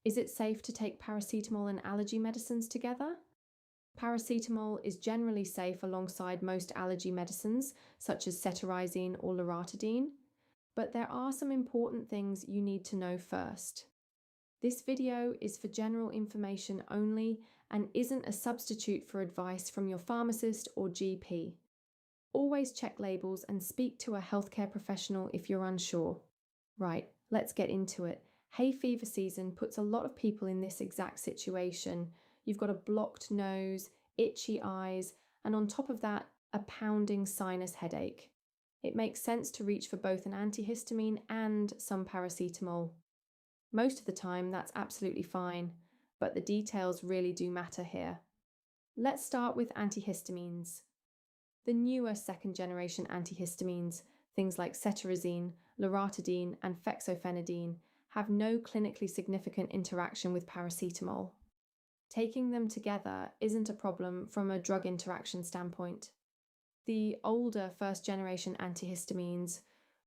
Is it safe to take paracetamol and allergy medicines together? Paracetamol is generally safe alongside most allergy medicines, such as cetirizine or loratadine, but there are some important things you need to know first. This video is for general information only and isn't a substitute for advice from your pharmacist or GP. Always check labels and speak to a healthcare professional if you're unsure. Right, let's get into it. Hay fever season puts a lot of people in this exact situation. You've got a blocked nose, itchy eyes, and on top of that, a pounding sinus headache. It makes sense to reach for both an antihistamine and some paracetamol. Most of the time, that's absolutely fine, but the details really do matter here. Let's start with antihistamines. The newer second-generation antihistamines, things like cetirizine, loratadine, and fexofenadine, have no clinically significant interaction with paracetamol. Taking them together isn't a problem from a drug interaction standpoint. The older first-generation antihistamines,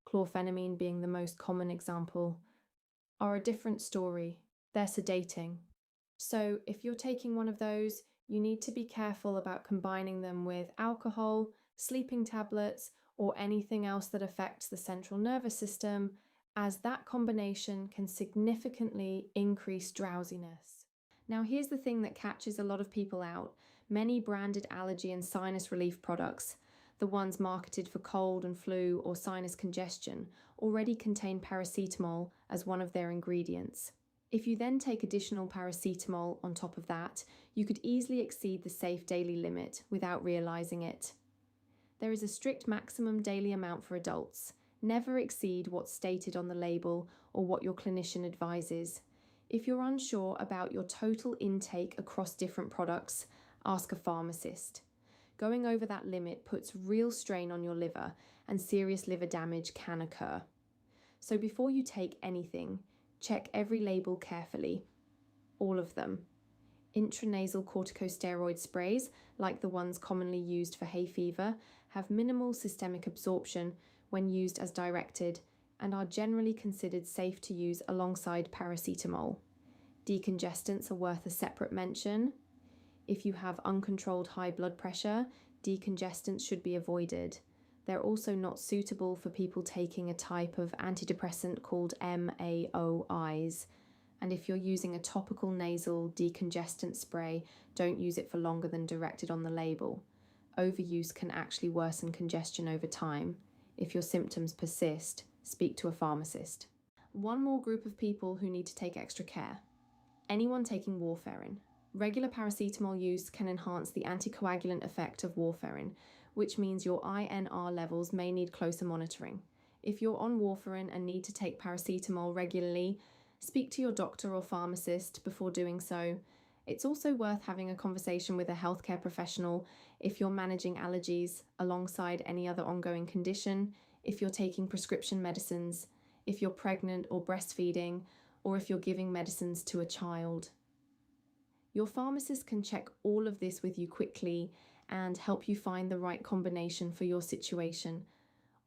chlorphenamine being the most common example, are a different story. They're sedating. So if you're taking one of those, you need to be careful about combining them with alcohol, sleeping tablets, or anything else that affects the central nervous system, as that combination can significantly increase drowsiness. Now, here's the thing that catches a lot of people out. Many branded allergy and sinus relief products, the ones marketed for cold and flu or sinus congestion, already contain paracetamol as one of their ingredients. If you then take additional paracetamol on top of that, you could easily exceed the safe daily limit without realizing it. There is a strict maximum daily amount for adults. Never exceed what's stated on the label or what your clinician advises. If you're unsure about your total intake across different products, ask a pharmacist. Going over that limit puts real strain on your liver, and serious liver damage can occur. So before you take anything, check every label carefully. All of them. Intranasal corticosteroid sprays, like the ones commonly used for hay fever, have minimal systemic absorption when used as directed and are generally considered safe to use alongside paracetamol. Decongestants are worth a separate mention. If you have uncontrolled high blood pressure, decongestants should be avoided. They're also not suitable for people taking a type of antidepressant called MAOIs. And if you're using a topical nasal decongestant spray, don't use it for longer than directed on the label. Overuse can actually worsen congestion over time. If your symptoms persist, speak to a pharmacist. One more group of people who need to take extra care. Anyone taking warfarin. Regular paracetamol use can enhance the anticoagulant effect of warfarin, which means your INR levels may need closer monitoring. If you're on warfarin and need to take paracetamol regularly, speak to your doctor or pharmacist before doing so. It's also worth having a conversation with a healthcare professional if you're managing allergies alongside any other ongoing condition, if you're taking prescription medicines, if you're pregnant or breastfeeding, or if you're giving medicines to a child. Your pharmacist can check all of this with you quickly and help you find the right combination for your situation.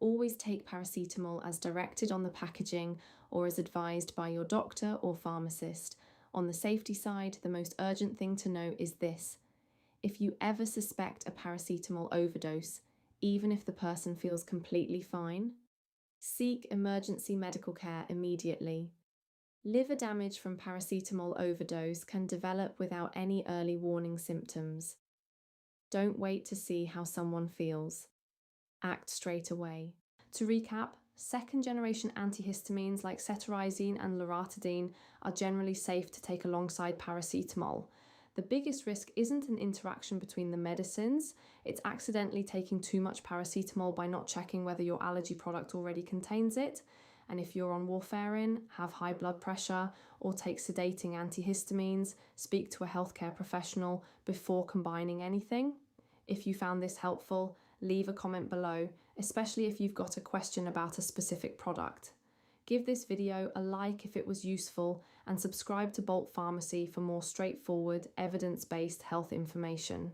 Always take paracetamol as directed on the packaging or as advised by your doctor or pharmacist. On the safety side, the most urgent thing to know is this. If you ever suspect a paracetamol overdose, even if the person feels completely fine, seek emergency medical care immediately. Liver damage from paracetamol overdose can develop without any early warning symptoms. Don't wait to see how someone feels. Act straight away. To recap, second-generation antihistamines like cetirizine and loratadine are generally safe to take alongside paracetamol. The biggest risk isn't an interaction between the medicines, it's accidentally taking too much paracetamol by not checking whether your allergy product already contains it. And if you're on warfarin, have high blood pressure, or take sedating antihistamines, speak to a healthcare professional before combining anything. If you found this helpful, leave a comment below, especially if you've got a question about a specific product. Give this video a like if it was useful, and subscribe to Bolt Pharmacy for more straightforward, evidence-based health information.